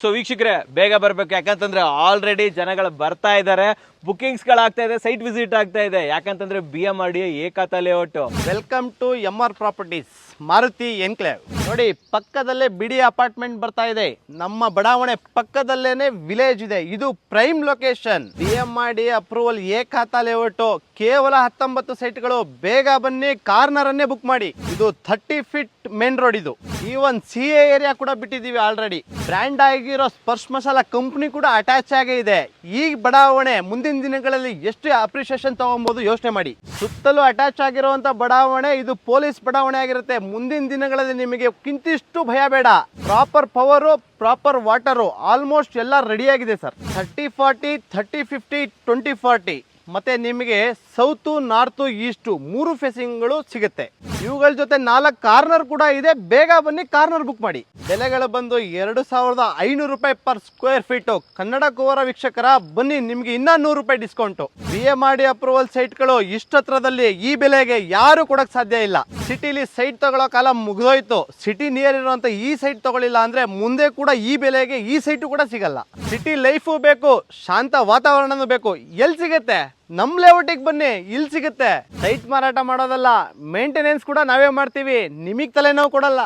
So ವೀಕ್ಷಕರೇ ಬೇಗ ಬರಬೇಕು, ಯಾಕಂತಂದ್ರೆ ಆಲ್ರೆಡಿ ಜನಗಳು ಬರ್ತಾ ಇದ್ದಾರೆ, ಬುಕಿಂಗ್ಸ್ಗಳಾಗ್ತಾ ಇದೆ, ಸೈಟ್ ವಿಸಿಟ್ ಆಗ್ತಾ ಇದೆ. ಯಾಕಂತಂದ್ರೆ BMRDA Ekhata layout. Welcome to MR properties Maruti enclave. ನೋಡಿ, ಪಕ್ಕದಲ್ಲೇ ಬಿಡಿ ಅಪಾರ್ಟ್ಮೆಂಟ್ ಬರ್ತಾ ಇದೆ. ನಮ್ಮ ಬಡಾವಣೆ ಪಕ್ಕದಲ್ಲೇನೆ ವಿಲೇಜ್ ಇದೆ. ಇದು prime location. BMRDA approval Ekhata layout. ಕೇವಲ 19 ಸೈಟ್ಗಳು. ಬೇಗ ಬನ್ನಿ, ಕಾರ್ನರ್ ಅನ್ನೇ ಬುಕ್ ಮಾಡಿ. ಇದು 30 ಫೀಟ್ ಮೇನ್ ರೋಡ್. ಇದು ಈವನ್ CA ಏರಿಯಾ ಕೂಡ ಬಿಟ್ಟಿದ್ದೀವಿ ಆಲ್ರೆಡಿ. ಬ್ರ್ಯಾಂಡ್ ಆಗಿರೋ ಸ್ಪರ್ಶ್ ಮಸಾಲಾ ಕಂಪ್ನಿ ಕೂಡ ಅಟ್ಯಾಚ್ ಆಗೇ ಇದೆ. ಈ ಬಡಾವಣೆ ಮುಂದಿನ ದಿನಗಳಲ್ಲಿ ಎಷ್ಟು ಅಪ್ರಿಸಿಯೇಷನ್ ತಗೊಬಹುದು ಯೋಚನೆ ಮಾಡಿ. ಸುತ್ತಲೂ ಅಟ್ಯಾಚ್ ಆಗಿರುವಂತ ಬಡಾವಣೆ ಇದು ಪೊಲೀಸ್ ಬಡಾವಣೆ ಆಗಿರುತ್ತೆ. ಮುಂದಿನ ದಿನಗಳಲ್ಲಿ ನಿಮಗೆ ಕಿಂತಿಷ್ಟು ಭಯ ಬೇಡ. Proper power, proper water, almost ಎಲ್ಲ ರೆಡಿ ಆಗಿದೆ ಸರ್. 30-40, 30-50, 20-40 ಮತ್ತೆ ನಿಮಗೆ ಸೌತ್, ನಾರ್ತ್, ಈಸ್ಟ್ 3 ಫೇಸಿಂಗ್ಗಳು ಸಿಗುತ್ತೆ. ಇವುಗಳ ಜೊತೆ 4 ಕಾರ್ನರ್ ಕೂಡ ಇದೆ. ಬೇಗ ಬನ್ನಿ, ಕಾರ್ನರ್ ಬುಕ್ ಮಾಡಿ. ಬೆಲೆಗಳು ಬಂದು 2500 ರೂಪಾಯಿ ಪರ್ ಸ್ಕ್ವೇರ್ ಫೀಟು. ಕನ್ನಡ ಕುವರ ವೀಕ್ಷಕರ ಬನ್ನಿ, ನಿಮ್ಗೆ ಇನ್ನೂ 100 ರೂಪಾಯಿ ಡಿಸ್ಕೌಂಟು. BMRDA ಅಪ್ರೂವಲ್ ಸೈಟ್ಗಳು ಇಷ್ಟತ್ರದಲ್ಲಿ ಈ ಬೆಲೆಗೆ ಯಾರು ಕೊಡಕ್ ಸಾಧ್ಯ ಇಲ್ಲ. ಸಿಟಿಲಿ ಸೈಟ್ ತಗೊಳ್ಳೋ ಕಾಲ ಮುಗಿದೋಯ್ತು. ಸಿಟಿ ನಿಯರ್ ಇರುವಂತ ಈ ಸೈಟ್ ತಗೊಳ್ಳಿಲ್ಲ ಅಂದ್ರೆ ಮುಂದೆ ಕೂಡ ಈ ಬೆಲೆಗೆ ಈ ಸೈಟು ಕೂಡ ಸಿಗಲ್ಲ. ಸಿಟಿ ಲೈಫು ಬೇಕು, ಶಾಂತ ವಾತಾವರಣನೂ ಬೇಕು. ಎಲ್ಲಿ ಸಿಗುತ್ತೆ? ನಮ್ ಲೇಔಟಿಗೆ ಬನ್ನಿ, ಇಲ್ಲಿ ಸಿಗುತ್ತೆ. ಸೈಟ್ ಮಾರಾಟ ಮಾಡೋದಲ್ಲ, ಮೇಂಟೆನೆನ್ಸ್ ಕೂಡ ನಾವೇ ಮಾಡ್ತೀವಿ. ನಿಮಗೆ ತಲೆನೋವು ಕೊಡಲ್ಲ.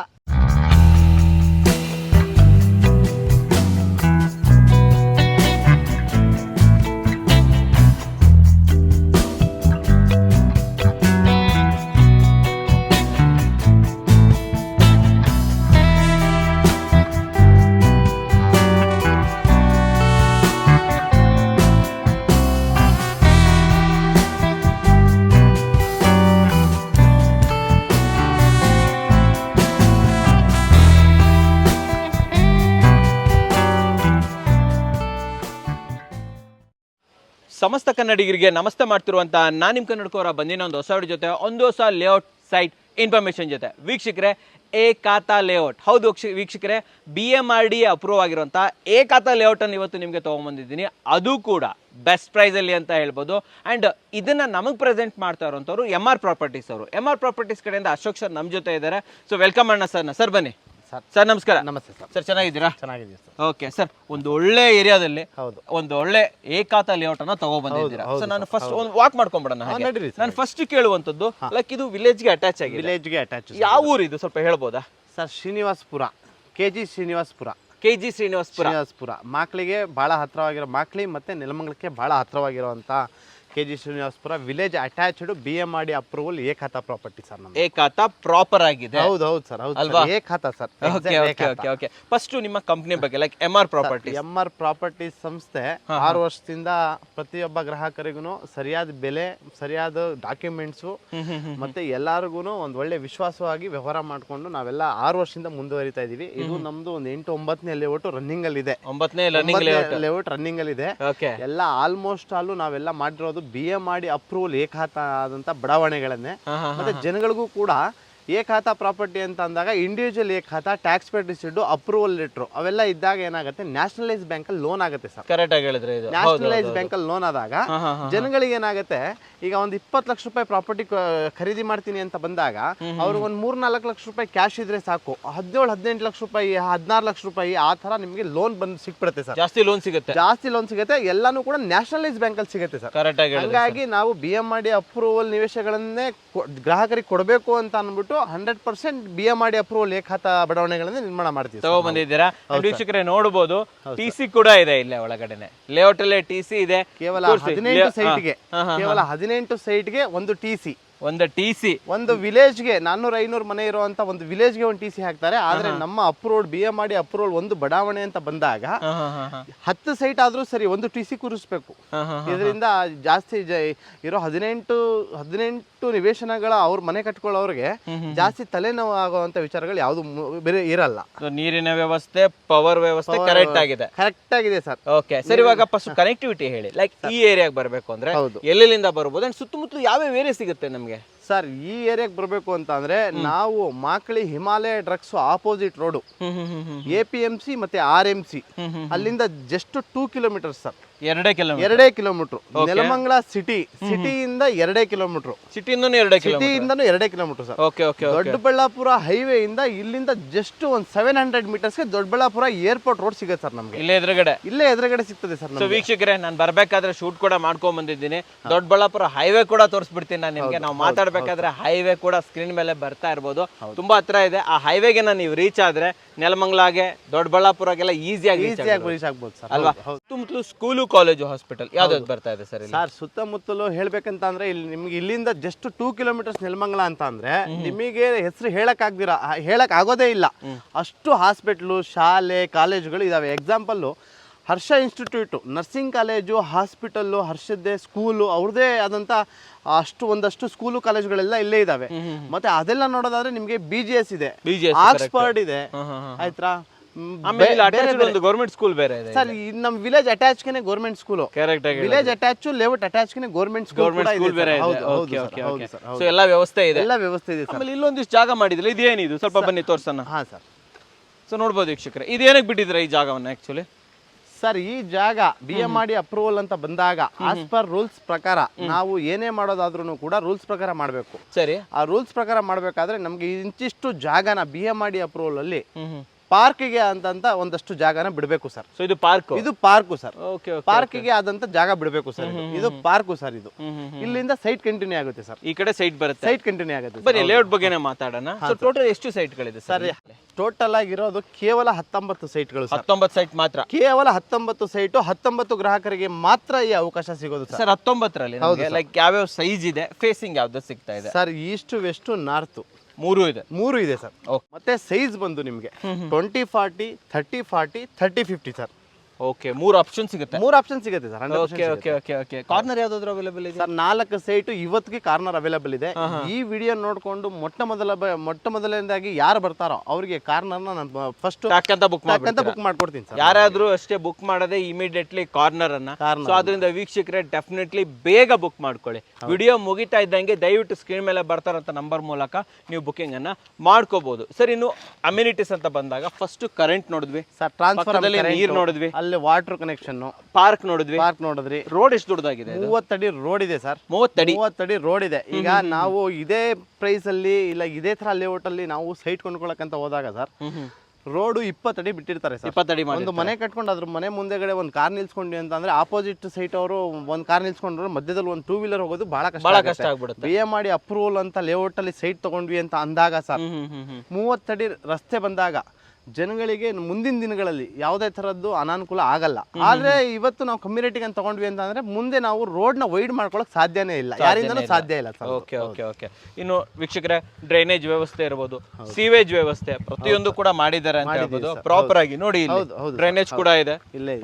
ಸಮಸ್ತ ಕನ್ನಡಿಗರಿಗೆ ನಮಸ್ತೆ ಮಾಡ್ತಿರುವಂತ ನಾನು ನಿಮ್ಮ ಕನ್ನಡಕವರ ಬಂದಿನ ಒಂದು ಹೊಸ ವಿಡಿಯೋ ಜೊತೆ, ಒಂದು ಹೊಸ ಲೇಔಟ್ ಸೈಟ್ ಇನ್ಫಾರ್ಮೇಶನ್ ಜೊತೆ. ವೀಕ್ಷಕರೇ, ಏಕಾತಾ ಲೇಔಟ್. ಹೌದು ವೀಕ್ಷಕರೇ, BMRDA ಅಪ್ರೂವ್ ಆಗಿರುವಂಥ ಏಕಾತಾ ಲೇಔಟನ್ನು ಇವತ್ತು ನಿಮಗೆ ತೊಗೊಂಬಂದಿದ್ದೀನಿ. ಅದು ಕೂಡ ಬೆಸ್ಟ್ ಪ್ರೈಸಲ್ಲಿ ಅಂತ ಹೇಳ್ಬೋದು. ಆ್ಯಂಡ್ ಇದನ್ನು ನಮಗೆ ಪ್ರೆಸೆಂಟ್ ಮಾಡ್ತಾ ಇರೋಂಥವ್ರು MR ಪ್ರಾಪರ್ಟೀಸ್ ಅವರು. MR ಪ್ರಾಪರ್ಟೀಸ್ ಕಡೆಯಿಂದ ಅಶೋಕ್ ಸರ್ ನಮ್ಮ ಜೊತೆ ಇದ್ದಾರೆ. ಸೊ ವೆಲ್ಕಮ್ ಅಣ್ಣ ಸರ್ ಬನ್ನಿ. ಸರ್ ನಮಸ್ಕಾರ. ನಮಸ್ತೆ ಸರ್. ಸರ್ ಚೆನ್ನಾಗಿದ್ದೀರಾ? ಚೆನ್ನಾಗಿದ್ದೀವಿ ಸರ್. ಓಕೆ ಸರ್, ಒಂದು ಒಳ್ಳೆ ಏರಿಯಾದಲ್ಲಿ ಹೌದು, ಒಂದು ಒಳ್ಳೆ ಏಕಾತಾ ಲೇಔಟ್ ಅನ್ನ ತಗೊಬಂದಿದ್ದೀರಾ. ಸೊ ನಾನು ಫಸ್ಟ್ ಒಂದು ವಾಕ್ ಮಾಡ್ಕೊಂಡ್ಬಿಡೋಣ. ನಾನು ಫಸ್ಟ್ ಕೇಳುವಂತದ್ದು, ಲೈಕ್ ಇದು ವಿಲೇಜ್ಗೆ ಅಟ್ಯಾಚ್ ಆಗಿದೆ. ವಿಲೇಜ್ಗೆ ಅಟ್ಯಾಚ್. ಯಾವ ಊರು ಇದು ಸ್ವಲ್ಪ ಹೇಳ್ಬೋದಾ ಸರ್? ಶ್ರೀನಿವಾಸಪುರ, KG ಶ್ರೀನಿವಾಸಪುರ. ಶ್ರೀನಿವಾಸಪುರ ಮಾಕ್ಲಿಗೆ ಬಹಳ ಹತ್ರವಾಗಿರೋ, ಮಾಕ್ಲಿ ಮತ್ತೆ ನೆಲಮಂಗಲಕ್ಕೆ ಬಹಳ ಹತ್ರವಾಗಿರುವಂತ KG Srinivasapura village attached BMRDA approval Ekhata property sir. ನಮ್ದು ಏಕಾತಾ ಪ್ರಾಪರ್ ಆಗಿದೆ. ಹೌದು ಸರ್, ಹೌದು ಏಕಾತಾ ಸರ್. ಓಕೆ, ಫಸ್ಟ್ ನಿಮ್ಮ ಕಂಪನಿ ಬಗ್ಗೆ, like MR properties. MR properties ಸಂಸ್ಥೆ 6 ವರ್ಷದಿಂದ ಪ್ರತಿಯೊಬ್ಬ ಗ್ರಾಹಕರಿಗೂ ಸರಿಯಾದ ಬೆಲೆ, ಸರಿಯಾದ ಡಾಕ್ಯುಮೆಂಟ್ಸು ಮತ್ತೆ ಎಲ್ಲರಿಗೂ ಒಂದು ಒಳ್ಳೆ ವಿಶ್ವಾಸವಾಗಿ ವ್ಯವಹಾರ ಮಾಡ್ಕೊಂಡು ನಾವೆಲ್ಲ 6 ವರ್ಷದಿಂದ ಮುಂದುವರಿತಾ ಇದೀವಿ. ಇದು ನಮ್ದು ಒಂದು 8-9ನೇ ಲೇಔಟ್ ರನ್ನಿಂಗ್ ಅಲ್ಲಿ ಇದೆ. 9ನೇ ಲೇಔಟ್ ರನ್ನಿಂಗ್ ಅಲ್ಲಿ ಇದೆ. ಎಲ್ಲ ಆಲ್ಮೋಸ್ಟ್ ಆಲ್ ನಾವೆಲ್ಲ ಮಾಡಿರೋದು BMRDA ಅಪ್ರೂವಲ್ ಏಕಾತಾ ಆದಂತ ಬಡಾವಣೆಗಳನ್ನೇ. ಮತ್ತೆ ಜನಗಳಿಗೂ ಕೂಡ ಏಕಾತಾ ಪ್ರಾಪರ್ಟಿ ಅಂತ ಅಂದಾಗ individual Ekhata, tax paid receipt, approval letter ಅವೆಲ್ಲ ಇದ್ದಾಗ ಏನಾಗುತ್ತೆ, ನ್ಯಾಷನಲೈಸ್ ಬ್ಯಾಂಕ್ ಅಲ್ಲಿ ಲೋನ್ ಆಗುತ್ತೆ ಸರ್. ಕರೆಕ್ಟ್ ಆಗಿ ಹೇಳಿದ್ರೆ, ನ್ಯಾಷನಲೈಸ್ ಬ್ಯಾಂಕ್ ಅಲ್ಲಿ ಲೋನ್ ಆದಾಗ ಜನಗಳಿಗೆ ಏನಾಗುತ್ತೆ, ಈಗ ಒಂದು 20 ಲಕ್ಷ ರೂಪಾಯಿ ಪ್ರಾಪರ್ಟಿ ಖರೀದಿ ಮಾಡ್ತೀನಿ ಅಂತ ಬಂದಾಗ ಅವ್ರಿಗೆ ಒಂದು 3-4 ಲಕ್ಷ ರೂಪಾಯಿ ಕ್ಯಾಶ್ ಇದ್ರೆ ಸಾಕು. 17-18 ಲಕ್ಷ ರೂಪಾಯಿ, 16 ಲಕ್ಷ ರೂಪಾಯಿ ಆ ತರ ನಿಮಗೆ ಲೋನ್ ಬಂದು ಸಿಕ್ಬಿಡುತ್ತೆ ಸರ್. ಜಾಸ್ತಿ ಲೋನ್ ಸಿಗುತ್ತೆ. ಎಲ್ಲಾನು ಕೂಡ ನ್ಯಾಷನಲೈಸ್ ಬ್ಯಾಂಕ್ ಅಲ್ಲಿ ಸಿಗುತ್ತೆ ಸರ್. ಹಾಗಾಗಿ ನಾವು BMRDA ಅಪ್ರೂವಲ್ ನಿವೇಶಗಳನ್ನೇ ಗ್ರಾಹಕರಿಗೆ ಕೊಡಬೇಕು ಅಂತ ಅನ್ಬಿಟ್ಟು 100% BMRDA ಅಪ್ರೂವಲ್ ಏಕಾತಾ ಬಡಾವಣೆಗಳನ್ನ ನಿರ್ಮಾಣ ಮಾಡ್ತೀವಿ. ತಗೊಂಡ್ಬಂದಿದ್ದೀರಾ. ವೀಕ್ಷಕರೇ ನೋಡಬಹುದು, TC ಕೂಡ ಇದೆ ಇಲ್ಲೇ ಒಳಗಡೆನೆ. ಲೇಔಟ್ ಅಲ್ಲೇ TC ಇದೆ. ಕೇವಲ 18 ಸೈಟ್ಗೆ ಒಂದು TC. ಒಂದು ವಿಲೇಜ್ಗೆ 400-500 ಮನೆ ಇರುವಂತ ಒಂದು ವಿಲೇಜ್ಗೆ ಒಂದು TC ಹಾಕ್ತಾರೆ. ಆದ್ರೆ ನಮ್ಮ ಅಪ್ರೂವ್ಡ್ BMRDA ಅಪ್ರೂವಲ್ ಒಂದು ಬಡಾವಣೆ ಅಂತ ಬಂದಾಗ 10 ಸೈಟ್ ಆದ್ರೂ ಸರಿ ಒಂದು TC ಕೂರಿಸ್ಬೇಕು. ಇದರಿಂದ ಜಾಸ್ತಿ ಇರೋ 18 ನಿವೇಶನಗಳ ಅವ್ರ ಮನೆ ಕಟ್ಕೊಳ್ಳೋರಿಗೆ ಜಾಸ್ತಿ ತಲೆನೋವು ಆಗುವಂತ ವಿಚಾರಗಳು ಯಾವ್ದು ಬೇರೆ ಇರಲ್ಲ. ನೀರಿನ ವ್ಯವಸ್ಥೆ, ಪವರ್ ವ್ಯವಸ್ಥೆ ಕರೆಕ್ಟ್ ಆಗಿದೆ ಸರ್. ಓಕೆ ಸರ್, ಇವಾಗ ಫಸ್ಟ್ ಕನೆಕ್ಟಿವಿಟಿ ಹೇಳಿ. ಲೈಕ್ ಈ ಏರಿಯಾಗೆ ಬರಬೇಕು ಅಂದ್ರೆ ಎಲ್ಲಿಂದ ಬರ್ಬೋದು, ಅಂಡ್ ಸುತ್ತಮುತ್ತಲು ಯಾವ ಏರಿಯಾ ಸಿಗುತ್ತೆ ನಮ್ಗೆ? ಸರ್ ಈ ಏರಿಯಾಗೆ ಬರಬೇಕು ಅಂತ ಅಂದ್ರೆ ನಾವು Makali Himalaya drugs opposite road APMC ಮತ್ತೆ RMC ಅಲ್ಲಿಂದ just 2 kilometre sir. 2 kilometre Nelamangala ಸಿಟಿಯಿಂದ 2 ಕಿಲೋಮೀಟರ್ ಸಿಟಿಯಿಂದನೂ 2 ಸಿಟಿಯಿಂದನೂ 2 kilometre sir. Okay okay Doddaballapura highway ಇಂದ ಇಲ್ಲಿಂದ ಜಸ್ಟ್ ಒಂದು 700 ಮೀಟರ್ಸ್ಗೆ ದೊಡ್ಡಬಳ್ಳಾಪುರ ಏರ್ಪೋರ್ಟ್ ರೋಡ್ ಸಿಗುತ್ತೆ ಸರ್ ನಮಗೆ. ಇಲ್ಲೇ ಎದುರುಗಡೆ ಸಿಗ್ತದೆ ಸರ್. ಸೊ ವೀಕ್ಷಕರೇ, ನಾನು ಬರ್ಬೇಕಾದ್ರೆ ಶೂಟ್ ಕೂಡ ಮಾಡ್ಕೊಂಡ್ ಬಂದಿದ್ದೀನಿ. ದೊಡ್ಡಬಳ್ಳಾಪುರ ಹೈವೇ ಕೂಡ ತೋರಿಸ್ಬಿಡ್ತೀನಿ ನಾನು ನಿಮ್ಗೆ. ನಾವು ಮಾತಾಡ್ಬೇಕಾದ್ರೆ ಹೈವೇ ಕೂಡ ಸ್ಕ್ರೀನ್ ಮೇಲೆ ಬರ್ತಾ ಇರ್ಬೋದು. ತುಂಬಾ ಹತ್ರ ಇದೆ. ಆ ಹೈವೇಗೆ ನೀವು ರೀಚ್ ಆದ್ರೆ ನೆಲಮಂಗಲಾಗೆ ದೊಡ್ಡಬಳ್ಳಾಪುರಗೆಲ್ಲ ಈಸಿಯಾಗಿ ರೀಚ್ ಆಗ್ಬೋದು ಸರ್ ಅಲ್ವಾ? ಸುತ್ತಮುತ್ತಲು ಸ್ಕೂಲು ಕಾಲೇಜು ಹಾಸ್ಪಿಟಲ್ ಯಾವ್ದು ಬರ್ತಾ ಇದೆ ಸರ್? ಸರ್ ಸುತ್ತಮುತ್ತಲು ಹೇಳ್ಬೇಕಂತ ಅಂದ್ರೆ ಇಲ್ಲಿ ನಿಮ್ಗೆ ಇಲ್ಲಿಂದ ಜಸ್ಟ್ 2 ಕಿಲೋಮೀಟರ್ಸ್ ನೆಲಮಂಗಲ ಅಂತ ಅಂದ್ರೆ ನಿಮಗೆ ಹೆಸರು ಹೇಳಕ್ ಆಗೋದೇ ಇಲ್ಲ. ಅಷ್ಟು ಹಾಸ್ಪಿಟ್ಲು, ಶಾಲೆ, ಕಾಲೇಜುಗಳು ಇದಾವೆ. Example Harsha institute, nursing college, hospital, ಹರ್ಷದ್ದೇ ಸ್ಕೂಲು, ಅವ್ರದ್ದೇ ಆದಂತ ಒಂದಷ್ಟು ಸ್ಕೂಲು ಕಾಲೇಜುಗಳೆಲ್ಲ ಇಲ್ಲೇ ಇದಾವೆ. ಮತ್ತೆ ಅದೆಲ್ಲ ನೋಡೋದಾದ್ರೆ ನಿಮ್ಗೆ BGS ಇದೆ, ಆಕ್ಸ್ಫರ್ಡ್ ಇದೆ, ಆಯ್ತಾ? ಗೌರ್ಮೆಂಟ್ ಸ್ಕೂಲ್ ಬೇರೆ ಇದೆ ಸರ್. ನಮ್ ವಿಲೇಜ್ ಅಟ್ಯಾಚ್ಗೆನೆ government school, village attach layout ಅಟ್ಯಾಚ್ಗೆನೆ ಗೌರ್ಮೆಂಟ್ ಸ್ಕೂಲ್ ಬೇರೆ ಇದೆ. ಸೊ ಎಲ್ಲ ವ್ಯವಸ್ಥೆ ಇದೆ. ಸರ್ ಇಲ್ಲೊಂದಿಷ್ಟು ಜಾಗ ಮಾಡಿದ್ರೆ ಇದೇನಿದು ಸ್ವಲ್ಪ ಬನ್ನಿ ತೋರ್ಸೋಣ. ಹಾ ಸರ್. ಸೊ ನೋಡ್ಬೋದು ವೀಕ್ಷಕರೇ, ಇದೇನಕ್ಕೆ ಬಿಟ್ಟಿದ್ರೆ ಈ ಜಾಗವನ್ನ ಆಕ್ಚುಲಿ? ಸರ್ ಈ ಜಾಗ BMRD ಅಪ್ರೂವಲ್ ಅಂತ ಬಂದಾಗ ಆಸ್ ಪರ್ ರೂಲ್ಸ್ ಪ್ರಕಾರ ನಾವು ಏನೇ ಮಾಡೋದಾದ್ರೂ ಕೂಡ ರೂಲ್ಸ್ ಪ್ರಕಾರ ಮಾಡಬೇಕು. ಸರಿ. ಆ ರೂಲ್ಸ್ ಪ್ರಕಾರ ಮಾಡಬೇಕಾದ್ರೆ ನಮ್ಗೆ ಇಂತಿಷ್ಟು ಜಾಗನ BMRD ಅಪ್ರೂವಲ್ ಅಲ್ಲಿ ಪಾರ್ಕಿಗೆ ಅಂತ ಒಂದಷ್ಟು ಜಾಗನ ಬಿಡಬೇಕು ಸರ್. ಸೊ ಇದು ಪಾರ್ಕು ಸರ್. ಪಾರ್ಕಿಗೆ ಆದಂತ ಜಾಗ ಬಿಡಬೇಕು ಸರ್. ಇದು ಪಾರ್ಕು ಸರ್. ಇದು ಇಲ್ಲಿಂದ ಸೈಟ್ ಕಂಟಿನ್ಯೂ ಆಗುತ್ತೆ ಸರ್. ಈ ಕಡೆ ಸೈಟ್ ಬರುತ್ತೆ, ಸೈಟ್ ಕಂಟಿನ್ಯೂ ಆಗುತ್ತೆ. ಬನ್ನಿ ಲೇಔಟ್ ಬಗ್ಗೆನೇ ಮಾತಾಡೋಣ. ಟೋಟಲ್ ಎಷ್ಟು ಸೈಟ್ಗಳಿದೆ ಸರ್? ಟೋಟಲ್ ಆಗಿರೋದು ಕೇವಲ 19 ಸೈಟ್ಗಳು. 19 ಸೈಟ್ ಮಾತ್ರ? ಕೇವಲ 19 ಸೈಟು, 19 ಗ್ರಾಹಕರಿಗೆ ಮಾತ್ರ ಈ ಅವಕಾಶ ಸಿಗೋದು ಸರ್. 19ರಲ್ಲಿ ಲೈಕ್ ಯಾವ್ಯಾವ ಸೈಜ್ ಇದೆ, ಫೇಸಿಂಗ್ ಯಾವ್ದು ಸಿಗ್ತಾ ಇದೆ ಸರ್? ಈಸ್ಟ್, ವೆಸ್ಟ್, ನಾರ್ತ್ ಮೂರು ಇದೆ ಸರ್. ಮತ್ತೆ ಸೈಜ್ ಬಂದು ನಿಮಗೆ 20-40, 30-40, 30-50 ಸರ್. ಓಕೆ, ಮೂರು ಆಪ್ಷನ್ ಸಿಗುತ್ತೆ. ಸರ್. ಕಾರ್ನರ್ ಯಾವ್ದಾದ್ರು ಅವೈಲೇಬಲ್ ಇದೆ ಸರ್? 4 ಸೈಟ್ ಇವತ್ತಿಗೆ ಕಾರ್ನರ್ ಅವೈಲೇಬಲ್ ಇದೆ. ಈ ವಿಡಿಯೋ ನೋಡ್ಕೊಂಡು ಮೊಟ್ಟ ಮೊದಲನೇದಾಗಿ ಯಾರು ಬರ್ತಾರೋ ಅವರಿಗೆ ಕಾರ್ನರ್ನ ನಾನು ಫಸ್ಟ್ ಬುಕ್ ಮಾಡ್ಕೊಡ್ತೀನಿ ಸರ್. ಯಾರಾದ್ರೂ ಅಷ್ಟೇ ಬುಕ್ ಮಾಡದೆ ಇಮಿಡಿಯೇಟ್ಲಿ ಕಾರ್ನರ್ ಅನ್ನ. ಸೊ ಅದರಿಂದ ವೀಕ್ಷಕರೇ ಡೆಫಿನೆಟ್ಲಿ ಬೇಗ ಬುಕ್ ಮಾಡ್ಕೊಳ್ಳಿ. ವಿಡಿಯೋ ಮುಗಿತಾ ಇದ್ದಂಗೆ ದಯವಿಟ್ಟು ಸ್ಕ್ರೀನ್ ಮೇಲೆ ಬರ್ತಾರಂತ ನಂಬರ್ ಮೂಲಕ ನೀವು ಬುಕಿಂಗ್ ಅನ್ನ ಮಾಡ್ಕೋಬಹುದು ಸರ್. ಇನ್ನು ಅಮ್ಯುನಿಟೀಸ್ ಅಂತ ಬಂದಾಗ ಫಸ್ಟ್ ಕರೆಂಟ್ ನೋಡಿದ್ವಿ ಸರ್, ಟ್ರಾನ್ಸ್ಫರ್ ನೀರ್ ನೋಡಿದ್ವಿ, ಅಲ್ಲಿ ವಾಟರ್ ಕನೆಕ್ಷನ್, ಪಾರ್ಕ್ ನೋಡಿದ್ರಿ. ರೋಡ್ ಎಷ್ಟು ದೊಡ್ಡದಾಗಿದೆ? 30 ಅಡಿ ರೋಡ್ ಇದೆ ಸರ್. 30 ಅಡಿ ರೋಡ್ ಇದೆ. ಈಗ ನಾವು ಇದೇ ಪ್ರೈಸ್ ಅಲ್ಲಿ ಇಲ್ಲ ಇದೇ ತರ ಲೇಔಟ್ ಅಲ್ಲಿ ನಾವು ಸೈಟ್ ಕೊಂಡ್ಕೊಳಕಂತ ಹೋದಾಗ ಸರ್, ರೋಡ್ 20 ಅಡಿ ಬಿಟ್ಟಿರ್ತಾರೆ ಸರ್. 20 ಅಡಿ ಒಂದು ಮನೆ ಕಟ್ಕೊಂಡು ಅದ್ರ ಮನೆ ಮುಂದೆಗಡೆ ಒಂದು ಕಾರ್ ನಿಲ್ಸ್ಕೊಂಡ್ವಿ ಅಂತ ಅಂದ್ರೆ ಆಪೋಸಿಟ್ ಸೈಟ್ ಅವರು ಒಂದು ಕಾರ್ ನಿಲ್ಸ್ಕೊಂಡ್ರು ಮಧ್ಯದಲ್ಲಿ ಒಂದು 2 ವೀಲರ್ ಹೋಗೋದು ಬಹಳ ಕಷ್ಟ ಆಗ್ಬಿಡುತ್ತೆ. BMRD ಅಪ್ರೂವಲ್ ಅಂತ ಲೇಔಟ್ ಅಲ್ಲಿ ಸೈಟ್ ತಗೊಂಡ್ವಿ ಅಂತ ಅಂದಾಗ ಸರ್, 30 ಅಡಿ ರಸ್ತೆ ಬಂದಾಗ ಜನಗಳಿಗೆ ಮುಂದಿನ ದಿನಗಳಲ್ಲಿ ಯಾವುದೇ ತರದ್ದು ಅನಾನುಕೂಲ ಆಗಲ್ಲ. ಆದ್ರೆ ಇವತ್ತು ನಾವು ಕಮ್ಯುನಿಟಿಗೆ ಅಂತ ತಗೊಂಡ್ವಿ ಅಂತ ಅಂದ್ರೆ ಮುಂದೆ ನಾವು ರೋಡ್ ನ ವೈಡ್ ಮಾಡ್ಕೊಳಕ್ ಸಾಧ್ಯನೇ ಇಲ್ಲ, ಯಾರಿಂದನೂ ಸಾಧ್ಯ ಇಲ್ಲ ಸರ್. ಓಕೆ. ಇನ್ನು ವೀಕ್ಷಕರೇ, ಡ್ರೈನೇಜ್ ವ್ಯವಸ್ಥೆ ಇರಬಹುದು, ಸೀವೇಜ್ ವ್ಯವಸ್ಥೆ ಪ್ರತಿಯೊಂದು ಕೂಡ ಮಾಡಿದ್ದಾರೆ ಅಂತ ಹೇಳ್ಬೋದು. ಪ್ರಾಪರ್ ಆಗಿ ನೋಡಿ, ಡ್ರೈನೇಜ್ ಕೂಡ ಇದೆ.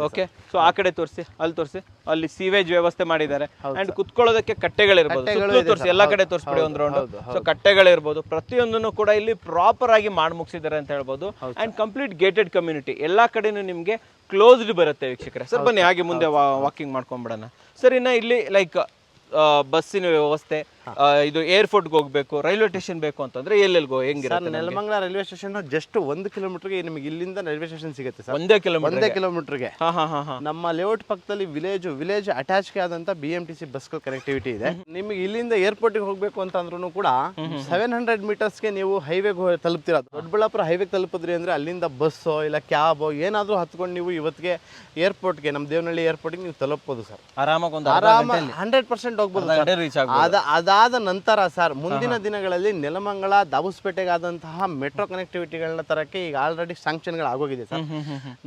ಓಕೆ. ಸೊ ಆ ಕಡೆ ತೋರಿಸಿ, ಅಲ್ಲಿ ತೋರಿಸಿ, ಅಲ್ಲಿ ಸೀವೇಜ್ ವ್ಯವಸ್ಥೆ ಮಾಡಿದ್ದಾರೆ. ಅಂಡ್ ಕುತ್ಕೊಳ್ಳೋದಕ್ಕೆ ಕಟ್ಟೆಗಳಿರ್ಬೋದು, ತೋರಿಸಿ ಎಲ್ಲ ಕಡೆ ತೋರಿಸ್ಬಿಡಿ ಒಂದು ರೌಂಡ್. ಸೊ ಕಟ್ಟೆಗಳಿರ್ಬೋದು, ಪ್ರತಿಯೊಂದನ್ನು ಕೂಡ ಇಲ್ಲಿ ಪ್ರಾಪರ್ ಆಗಿ ಮಾಡಿ ಮುಗಿಸಿದ್ದಾರೆ ಅಂತ ಹೇಳ್ಬೋದು. ಅಂಡ್ ಕಂಪ್ಲೀಟ್ ಗೇಟೆಡ್ ಕಮ್ಯುನಿಟಿ, ಎಲ್ಲಾ ಕಡೆನೂ ನಿಮ್ಗೆ ಕ್ಲೋಸ್ಡ್ ಬರುತ್ತೆ ವೀಕ್ಷಕರೇ. ಸರ್ ಬನ್ನಿ ಹಾಗೆ ಮುಂದೆ ವಾಕಿಂಗ್ ಮಾಡ್ಕೊಂಡ್ಬಿಡೋಣ ಸರ್. ಇನ್ನ ಇಲ್ಲಿ ಲೈಕ್ ಬಸ್ಸಿನ ವ್ಯವಸ್ಥೆ, ಇದು ಏರ್ಪೋರ್ಟ್ಗೆ ಹೋಗ್ಬೇಕು, ರೈಲ್ವೆ ಸ್ಟೇಷನ್ ಬೇಕು ಅಂತಂದ್ರೆ ಎಲ್ಲೆಲ್ಗೋ ಹೆಂಗಿರುತ್ತೆ? ನೆಲಮಂಗಲ ರೈಲ್ವೆ ಸ್ಟೇಷನ್ ಜಸ್ಟ್ 1 ಕಿಲೋಮೀಟರ್ಗೆ ನಿಮಗೆ ಇಲ್ಲಿಂದ ರೈಲ್ವೆ ಸ್ಟೇಷನ್ ಸಿಗುತ್ತೆ ಸರ್. 1 ಕಿಲೋಮೀಟರ್ಗೆ. ನಮ್ಮ ಲೇಔಟ್ ಪಕ್ಕದಲ್ಲಿ ವಿಲೇಜ್ ಅಟ್ಯಾಚ್ಗೆ ಆದಂತ BMTC ಬಸ್ಗಳ ಕನೆಕ್ಟಿವಿಟಿ ಇದೆ. ನಿಮಗೆ ಇಲ್ಲಿಂದ ಏರ್ಪೋರ್ಟ್ಗೆ ಹೋಗ್ಬೇಕು ಅಂತಂದ್ರೂ ಕೂಡ 700 ಮೀಟರ್ಸ್ಗೆ ನೀವು ಹೈವೇಗೆ ತಲುಪ್ತೀರಾ. ದೊಡ್ಡಬಳ್ಳಾಪುರ ಹೈವೇಗೆ ತಲುಪಿದ್ರಿ ಅಂದ್ರೆ ಅಲ್ಲಿಂದ ಬಸ್ಸೋ ಇಲ್ಲ ಕ್ಯಾಬೋ ಏನಾದ್ರೂ ಹತ್ಕೊಂಡು ನೀವು ಇವತ್ತಿಗೆ ಏರ್ಪೋರ್ಟ್ಗೆ, ನಮ್ಮ ದೇವನಹಳ್ಳಿ ಏರ್ಪೋರ್ಟ್ಗೆ ನೀವು ತಲುಪಬಹುದು ಸರ್. ಆರಾಮ 100% ಹೋಗ್ಬೋದು. ಅದಾದ ನಂತರ ಸರ್ ಮುಂದಿನ ದಿನಗಳಲ್ಲಿ ನೆಲಮಂಗಲ ದಾಬುಸ್ಪೇಟೆಗಾದಂತಹ ಮೆಟ್ರೋ ಕನೆಕ್ಟಿವಿಟಿಗಳನ್ನ ತರಕ್ಕೆ ಈಗ ಆಲ್ರೆಡಿ ಸ್ಯಾಂಕ್ಷನ್ಗಳು ಆಗೋಗಿದೆ ಸರ್.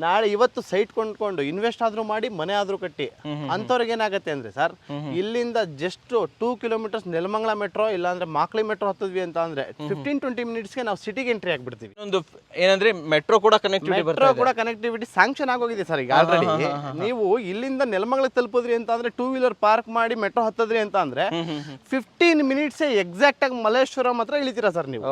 ನಾಳೆ ಇವತ್ತು ಸೈಟ್ ಕೊಂಡ್ಕೊಂಡು ಇನ್ವೆಸ್ಟ್ ಆದ್ರೂ ಮಾಡಿ ಮನೆ ಆದ್ರೂ ಕಟ್ಟಿ ಅಂತವ್ರಿಗೆ ಏನಾಗುತ್ತೆ ಅಂದ್ರೆ ಸರ್, ಇಲ್ಲಿಂದ ಜಸ್ಟ್ 2 ಕಿಲೋಮೀಟರ್ಸ್ ನೆಲಮಂಗಲ ಮೆಟ್ರೋ ಇಲ್ಲ ಅಂದ್ರೆ ಮಾಕ್ಲಿ ಮೆಟ್ರೋ ಹತ್ತಿದ್ವಿ ಅಂತ ಅಂದ್ರೆ 15-20 ಮಿನಿಟ್ಸ್ಗೆ ನಾವು ಸಿಟಿಗೆ ಎಂಟ್ರಿ ಆಗ್ಬಿಡ್ತೀವಿ. ಒಂದು ಏನಂದ್ರೆ ಮೆಟ್ರೋ ಕೂಡ ಕನೆಕ್ಟಿವಿಟಿ ಸ್ಯಾಂಕ್ಷನ್ ಆಗೋಗಿದೆ ಸರ್ ಈಗ ಆಲ್ರೆಡಿ. ನೀವು ಇಲ್ಲಿಂದ ನೆಲಮಂಗಲಕ್ಕೆ ತಲುಪಿದ್ರಿ ಅಂತ ಅಂದ್ರೆ 2 ವೀಲರ್ ಪಾರ್ಕ್ ಮಾಡಿ ಮೆಟ್ರೋ ಹತ್ತದ್ರಿ ಅಂತ ಅಂದ್ರೆ 15 15 ಮಿನಿಟ್ಸ್ ಎಕ್ಸಾಕ್ಟ್ ಆಗಿ ಮಲ್ಲೇಶ್ವರಂ ಹತ್ರ ಇಳಿತೀರಾ ಸರ್ ನೀವು.